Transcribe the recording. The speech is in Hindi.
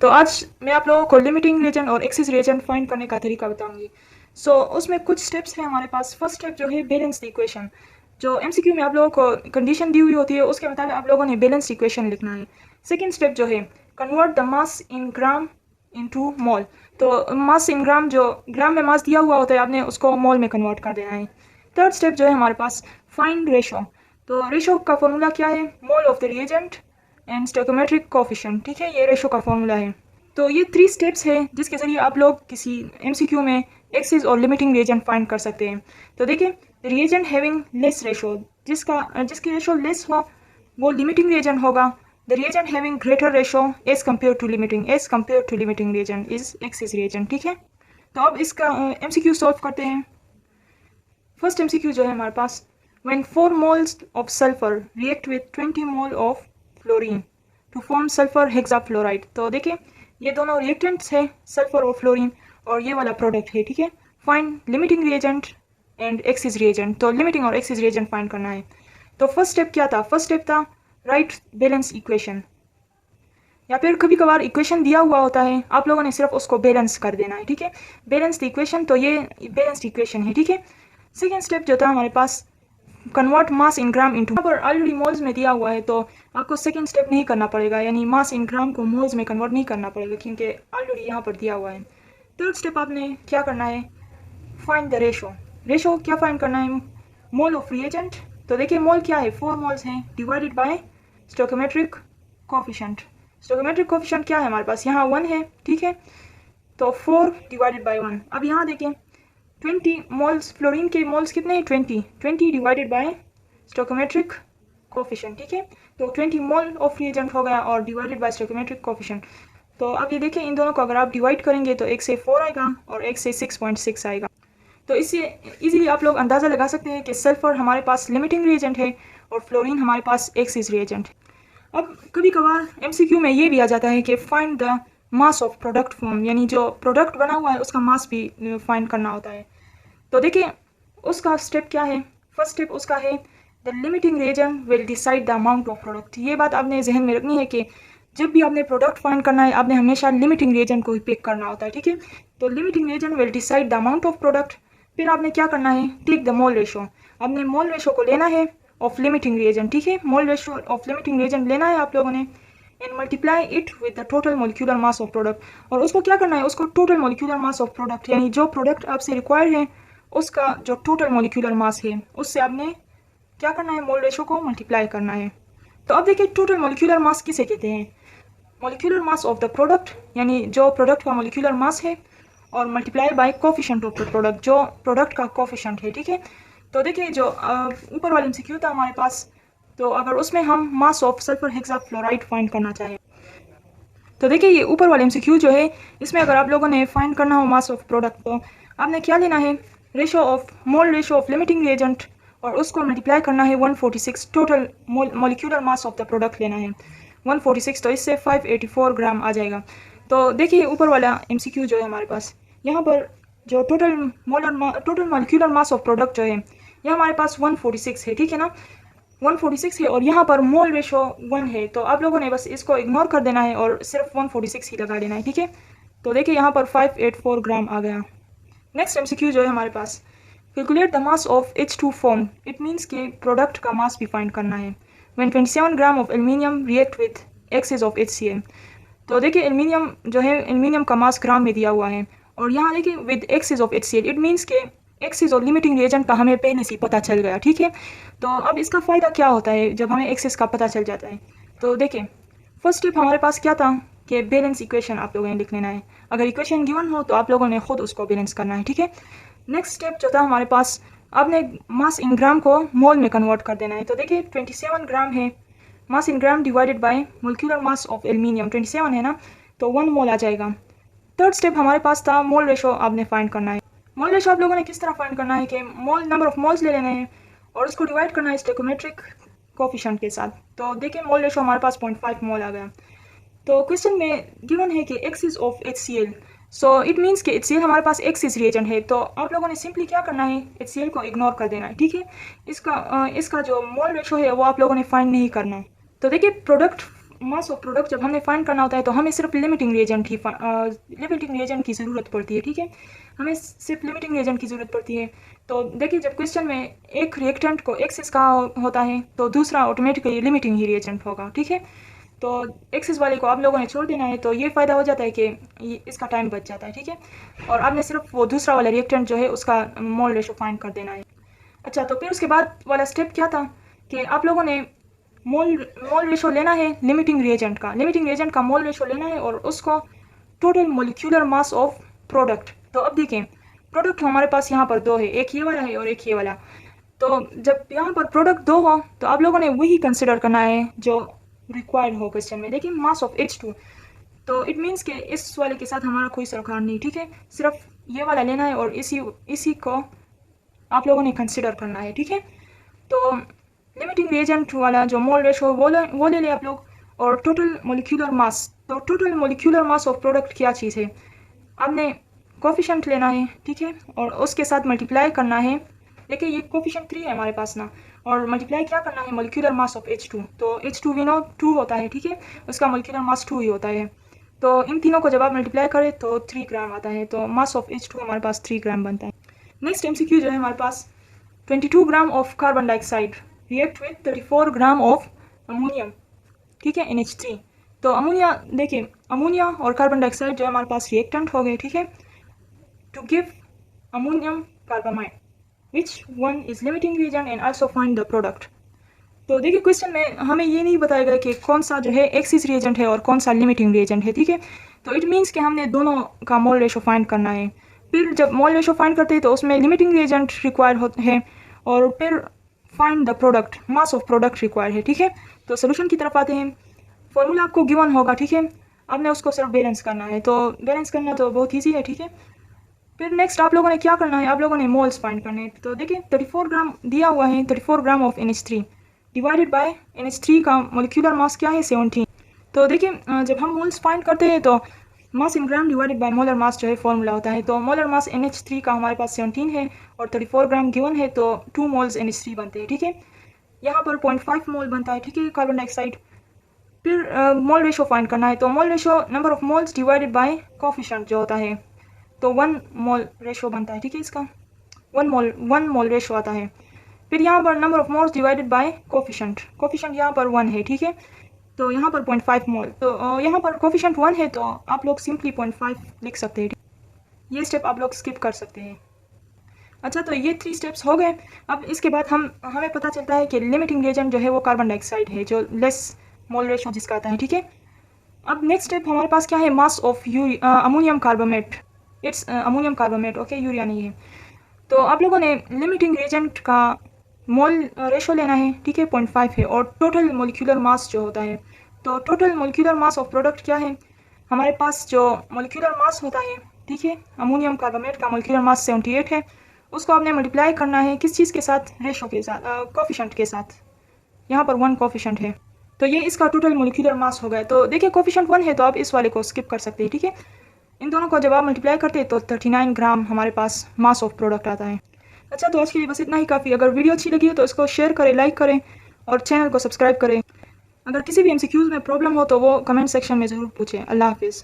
तो आज मैं आप लोगों को लिमिटिंग रिएजेंट और एक्सिस रिएजेंट फाइंड करने का तरीका बताऊंगी। उसमें कुछ स्टेप्स हैं हमारे पास। फर्स्ट स्टेप जो है बैलेंस द इक्वेशन। जो एमसीक्यू में आप लोगों को कंडीशन दी हुई होती है उसके मुताबिक आप लोगों ने बैलेंस इक्वेशन लिखना है। सेकेंड स्टेप जो है convert the mass in gram into मोल। तो मास इन ग्राम, जो ग्राम में मास दिया हुआ होता है आपने उसको मोल में कन्वर्ट कर देना है। थर्ड स्टेप जो है हमारे पास फाइंड रेशो। तो रेशो का फॉर्मूला क्या है? Mole of the reagent and stoichiometric coefficient. ठीक है, ये रेशो का फॉर्मूला है। तो ये 3 स्टेप्स है जिसके ज़रिए आप लोग किसी एमसीक्यू में एक्सिस और लिमिटिंग रिएजेंट फाइंड कर सकते हैं। तो देखिए, रिएजेंट हैविंग लेस रेशो, जिसकी रेशो लेस हो वो लिमिटिंग रिएजेंट होगा। The reagent having greater ratio as compare to limiting reagent is excess reagent. ठीक है, तो अब इसका एमसीक्यू सॉल्व करते हैं। फर्स्ट एमसीक्यू जो है हमारे पास, when 4 moles of sulfur react with 20 mole of fluorine to form sulfur hexafluoride। तो देखिए ये दोनों रिएक्टेंट्स है, सल्फर और फ्लोरीन, और ये वाला प्रोडक्ट है। ठीक है, find limiting reagent and axis reagent. तो लिमिटिंग और एक्सिस रिएजेंट फाइंड करना है। तो फर्स्ट स्टेप क्या था? फर्स्ट स्टेप था राइट बैलेंस इक्वेशन, या फिर कभी कभार इक्वेशन दिया हुआ होता है, आप लोगों ने सिर्फ उसको बैलेंस कर देना है। ठीक है, बैलेंस द इक्वेशन, तो ये बैलेंस्ड इक्वेशन है। ठीक है, सेकेंड स्टेप जो था हमारे पास convert mass in gram into. यहाँ पर ऑलरेडी मोल्स में दिया हुआ है तो आपको सेकेंड स्टेप नहीं करना पड़ेगा, यानी मास इन ग्राम को मोल्स में कन्वर्ट नहीं करना पड़ेगा क्योंकि ऑलरेडी यहाँ पर दिया हुआ है। थर्ड स्टेप आपने क्या करना है? Find the ratio. रेशो क्या फाइंड करना है? Mole of reagent. तो देखिए मोल क्या है? 4 मोल्स हैं divided by stoichiometric coefficient. Stoichiometric coefficient क्या है हमारे पास? यहाँ 1 है। ठीक है, तो 4 डिवाइडेड बाय 1। अब यहाँ देखें 20 मोल्स, फ्लोरीन के मोल्स कितने हैं? 20 डिवाइडेड बाय स्टोइकोमेट्रिक कोफिशिएंट। ठीक है, तो 20 मोल ऑफ रिएजेंट हो गया और डिवाइडेड बाय स्टोइकोमेट्रिक कोफिशिएंट। तो अब ये देखिए इन दोनों को अगर आप डिवाइड करेंगे तो एक से 4 आएगा और एक से 6.6 आएगा। तो इससे इजीली आप लोग अंदाज़ा लगा सकते हैं कि सल्फर हमारे पास लिमिटिंग रिएजेंट है और फ्लोरीन हमारे पास एक्सिस रिएजेंट है। अब कभी कभार एमसीक्यू में ये भी आ जाता है कि find the mass of product form, यानी जो प्रोडक्ट बना हुआ है उसका मास भी फाइंड करना होता है। तो देखिए उसका स्टेप क्या है? फर्स्ट स्टेप उसका है the limiting reagent will decide the amount of product. ये बात आपने जहन में रखनी है कि जब भी आपने प्रोडक्ट फाइंड करना है आपने हमेशा लिमिटिंग रिएजेंट को ही पिक करना होता है। ठीक है, तो limiting reagent will decide the amount of product. फिर आपने क्या करना है? Take the mole ratio. आपने मोल रेशो को लेना है ऑफ लिमिटिंग रिएजेंट। ठीक है, mole ratio of limiting reagent लेना है आप लोगों ने and multiply it with the total molecular mass of product. और उसको क्या करना है? उसको total molecular mass of product, यानी जो प्रोडक्ट आपसे रिक्वायर्ड है उसका जो टोटल मोलिक्यूलर मास है उससे आपने क्या करना है? मोल रेशो को मल्टीप्लाई करना है। तो अब देखिए टोटल मोलिक्यूलर मास किसे कहते हैं? Molecular mass of the product, यानी जो प्रोडक्ट का मोलिक्यूलर मास है, और multiply by coefficient of the product, जो प्रोडक्ट का कोफिशिएंट है। ठीक है, तो देखिए जो ऊपर वाले एमसीक्यू था हमारे पास, तो अगर उसमें हम mass of sulphur hexafluoride find करना चाहें तो देखिए ये ऊपर वाले एमसीक्यू जो है इसमें अगर आप लोगों ने फाइंड करना हो मास ऑफ प्रोडक्ट तो आपने क्या लेना है? Ratio of mole ratio of limiting reagent और उसको मल्टीप्लाई करना है 146, total molecular mass of the product लेना है 146, तो इससे 584 ग्राम आ जाएगा। तो देखिए ऊपर वाला एमसीक्यू जो है हमारे पास, यहाँ पर जो total molecular mass of product जो है यह हमारे पास 146 है। ठीक है ना, 146 है और यहाँ पर मोल रेशो 1 है, तो आप लोगों ने बस इसको इग्नोर कर देना है और सिर्फ 146 ही लगा देना है। ठीक है, तो देखिए यहाँ पर 584 ग्राम आ गया। नेक्स्ट एमसीक्यू जो है हमारे पास, calculate the mass of H2 form. It means के प्रोडक्ट का मास भी फाइंड करना है। When 27 gram of aluminium react with excess of HCl। तो देखिए एल्यूमिनियम जो है, एल्यूमिनियम का मास ग्राम में दिया हुआ है और यहाँ देखिए with excess of HCl, it means के एक्सिस और लिमिटिंग रिएजेंट का हमें पहले से पता चल गया। ठीक है, तो अब इसका फ़ायदा क्या होता है जब हमें एक्सिस का पता चल जाता है? तो देखिए फर्स्ट स्टेप हमारे पास क्या था कि बैलेंस इक्वेशन आप लोगों ने लिख लेना है। अगर इक्वेशन गिवन हो तो आप लोगों ने खुद उसको बैलेंस करना है। ठीक है, नेक्स्ट स्टेप जो था हमारे पास, आपने मास इन ग्राम को मोल में कन्वर्ट कर देना है। तो देखिए 27 ग्राम है, mass in gram divided by molecular mass of aluminium 27 है ना, तो 1 मोल आ जाएगा। थर्ड स्टेप हमारे पास था मोल रेशो आपने फाइंड करना है। मोल रेशो आप लोगों ने किस तरह फाइंड करना है कि मोल नंबर ऑफ मोल्स ले लेने हैं और उसको डिवाइड करना है स्टोइकोमेट्रिक कोफिशिएंट के साथ। तो देखिए मोल रेशो हमारे पास 0.5 मोल आ गया। तो क्वेश्चन में गिवन है कि axis of HCl, so it means कि HCl हमारे पास एक्सिस रिएजेंट है, तो आप लोगों ने सिंपली क्या करना है? HCl को इग्नोर कर देना है। ठीक है, इसका जो मोल रेशो है वो आप लोगों ने फाइंड नहीं करना है। तो देखिए प्रोडक्ट मास ऑफ प्रोडक्ट जब हमें फाइंड करना होता है तो हमें सिर्फ लिमिटिंग रिएजेंट की ज़रूरत पड़ती है, ठीक है, हमें सिर्फ लिमिटिंग रिएजेंट की ज़रूरत पड़ती है। तो देखिए जब क्वेश्चन में एक रिएक्टेंट को एक्सिस कहा होता है तो दूसरा ऑटोमेटिकली लिमिटिंग ही रिएजेंट होगा, ठीक है। तो एक्सिस वाले को आप लोगों ने छोड़ देना है, तो ये फ़ायदा हो जाता है कि इसका टाइम बच जाता है, ठीक है। और आपने सिर्फ वो दूसरा वाला रिएक्टेंट जो है उसका मोल रेशो फाइंड कर देना है। अच्छा, तो फिर उसके बाद वाला स्टेप क्या था कि आप लोगों ने मोल रेशो लेना है लिमिटिंग रिएजेंट का मोल रेशो लेना है और उसको total molecular mass of product. तो अब देखें प्रोडक्ट हमारे पास यहाँ पर दो है, एक ये वाला है और एक ये वाला। तो जब यहाँ पर प्रोडक्ट दो हो तो आप लोगों ने वही कंसिडर करना है जो रिक्वायर्ड हो क्वेश्चन में। देखिए मास ऑफ H2, तो इट मीन्स कि इस वाले के साथ हमारा कोई सरोकार नहीं, ठीक है, सिर्फ ये वाला लेना है और इसी को आप लोगों ने कंसिडर करना है, ठीक है। तो लिमिटिंग रिएजेंट वाला जो मोल रेशो वो ले लें आप लोग, और टोटल मोलिक्यूलर मास। तो total molecular mass of product क्या चीज़ है, आपने कोफिशेंट लेना है, ठीक है, और उसके साथ मल्टीप्लाई करना है। देखिए ये कोफिशेंट 3 है हमारे पास ना, और मल्टीप्लाई क्या करना है मोलिक्यूलर मास ऑफ H2। तो H2 वी नो 2 होता है, ठीक है, उसका मोलिक्यूलर मास 2 ही होता है। तो इन तीनों को जब आप मल्टीप्लाई करें तो 3 ग्राम आता है, तो मास ऑफ H2 हमारे पास 3 ग्राम बनता है। नेक्स्ट MCQ जो है हमारे पास 22 gram of carbon dioxide react with 34 gram of ammonium, ठीक है, NH3। तो अमोनिया, देखिए अमोनिया और कार्बन डाइऑक्साइड जो हमारे पास रिएक्टेंट हो गए, ठीक है, to give ammonium carbamide which one is limiting reagent and also find the product. तो देखिए क्वेश्चन में हमें ये नहीं बताया गया कि कौन सा जो है एक्सिस रिएजेंट है और कौन सा लिमिटिंग रिएजेंट है, ठीक है। तो इट मीन्स कि हमने दोनों का मोल रेशो फाइंड करना है। फिर जब मोल रेशो फाइंड करते हैं तो उसमें लिमिटिंग रिएजेंट रिक्वायर होते हैं और फिर find the product, mass of product require है, ठीक है। तो सोल्यूशन की तरफ आते हैं। फॉर्मूला आपको गिवन होगा, ठीक है, आपने उसको सिर्फ बैलेंस करना है। तो बैलेंस करना तो बहुत ईजी है, ठीक है। फिर नेक्स्ट आप लोगों ने क्या करना है, आप लोगों ने मोल्स फाइंड करने हैं। तो देखिए 34 ग्राम दिया हुआ है, 34 gram of NH3 divided by NH3 का मोलिक्यूलर मास क्या है 17। तो देखिए जब हम मोल्स फाइंड करते हैं तो mass in gram divided by molar mass जो है फॉर्मूला होता है। तो मोलर मास NH3 का हमारे पास 17 है और 34 ग्राम गिवन है, तो 2 मोल्स NH3 बनते हैं, ठीक है। यहाँ पर 0.5 मोल बनता है, ठीक है, कार्बन डाइऑक्साइड। फिर मोल रेशो फाइंड करना है। तो mole ratio number of moles divided by coefficient जो होता है, तो 1 मोल रेशो बनता है, ठीक है, इसका 1 मोल रेशो आता है। फिर यहाँ पर number of moles divided by coefficient यहाँ पर 1 है, ठीक है, तो यहाँ पर 0.5 मोल। तो यहाँ पर कोफिशिएंट 1 है तो आप लोग सिंपली 0.5 लिख सकते हैं, ये स्टेप आप लोग स्किप कर सकते हैं। अच्छा, तो ये 3 स्टेप्स हो गए। अब इसके बाद हमें पता चलता है कि लिमिटिंग रिएजेंट जो है वो कार्बन डाइऑक्साइड है जो लेस मोल रेशो जिसका आता है, ठीक है। अब नेक्स्ट स्टेप हमारे पास क्या है, mass of ammonium carbamate, it's ammonium carbamate, okay, urea नहीं है। तो आप लोगों ने लिमिटिंग रिएजेंट का मोल रेशो लेना है, ठीक है, 0.5 है, और टोटल मोलिक्यूलर मास जो होता है, तो total molecular mass of product क्या है हमारे पास, जो मोलिक्यूलर मास होता है, ठीक है, अमोनियम कार्बामेट का मोलिक्यूलर मास 78 है, उसको आपने मल्टीप्लाई करना है किस चीज़ के साथ, रेशो के साथ, कोफिशिएंट के साथ। यहाँ पर 1 कोफिशिएंट है, तो ये इसका टोटल मोलिक्यूलर मास हो गया। तो देखिए कोफिशिएंट 1 है तो आप इस वाले को स्किप कर सकते हैं, ठीक है। इन दोनों को जब आप मल्टीप्लाई करते हैं तो 39 ग्राम हमारे पास मास ऑफ प्रोडक्ट आता है। अच्छा, तो आज के लिए बस इतना ही काफ़ी। अगर वीडियो अच्छी लगी हो तो इसको शेयर करें, लाइक करें और चैनल को सब्सक्राइब करें। अगर किसी भी MCQs में प्रॉब्लम हो तो वो कमेंट सेक्शन में ज़रूर पूछें। अल्लाह हाफिज़।